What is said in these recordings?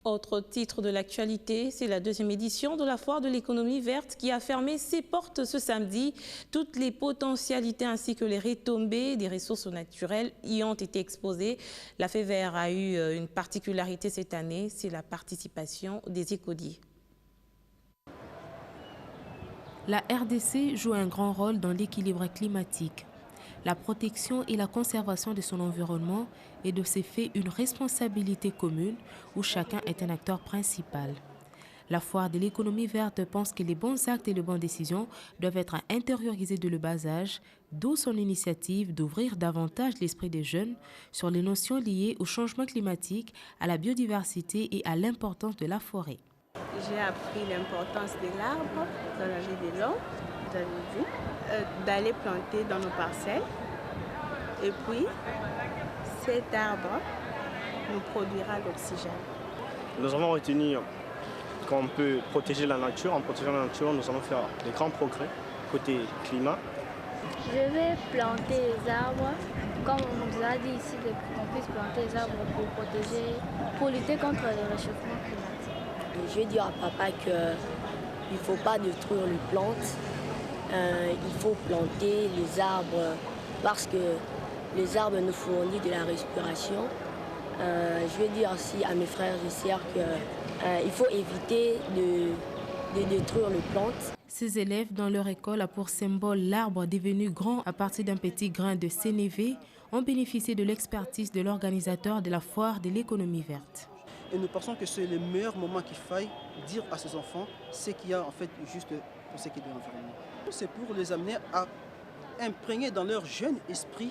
Autre titre de l'actualité, c'est la deuxième édition de la foire de l'économie verte qui a fermé ses portes ce samedi. Toutes les potentialités ainsi que les retombées des ressources naturelles y ont été exposées. La FEVER a eu une particularité cette année, c'est la participation des écoliers. La RDC joue un grand rôle dans l'équilibre climatique. La protection et la conservation de son environnement est de ces faits une responsabilité commune où chacun est un acteur principal. La foire de l'économie verte pense que les bons actes et les bonnes décisions doivent être intériorisés dès le bas âge, d'où son initiative d'ouvrir davantage l'esprit des jeunes sur les notions liées au changement climatique, à la biodiversité et à l'importance de la forêt. J'ai appris l'importance de l'arbre dans la vie de l'homme, vous avez vu, d'aller planter dans nos parcelles. Et puis, cet arbre nous produira l'oxygène. Nous avons retenu qu'on peut protéger la nature. En protégeant la nature, nous allons faire des grands progrès côté climat. Je vais planter les arbres, comme on nous a dit ici, qu'on puisse planter les arbres pour lutter contre le réchauffement climatique. Je vais dire à papa qu'il ne faut pas détruire les plantes, il faut planter les arbres parce que les arbres nous fournissent de la respiration. Je vais dire aussi à mes frères et sœurs qu'il faut éviter de détruire les plantes. Ces élèves dans leur école a pour symbole l'arbre devenu grand à partir d'un petit grain de sénévé ont bénéficié de l'expertise de l'organisateur de la foire de l'économie verte. Et nous pensons que c'est le meilleur moment qu'il faille dire à ces enfants ce qu'il y a en fait juste pour ce qui est de l'environnement. C'est pour les amener à imprégner dans leur jeune esprit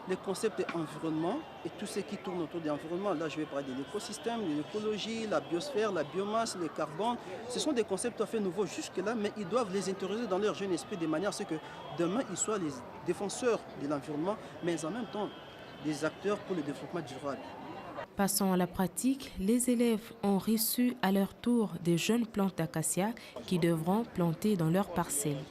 les concepts d'environnement et tout ce qui tourne autour de l'environnement. Là, je vais parler de l'écosystème, de l'écologie, la biosphère, la biomasse, le carbone. Ce sont des concepts tout à fait nouveaux jusque-là, mais ils doivent les intérioriser dans leur jeune esprit de manière à ce que demain, ils soient les défenseurs de l'environnement, mais en même temps des acteurs pour le développement durable. Passons à la pratique, les élèves ont reçu à leur tour des jeunes plantes d'acacia qui devront planter dans leurs parcelles.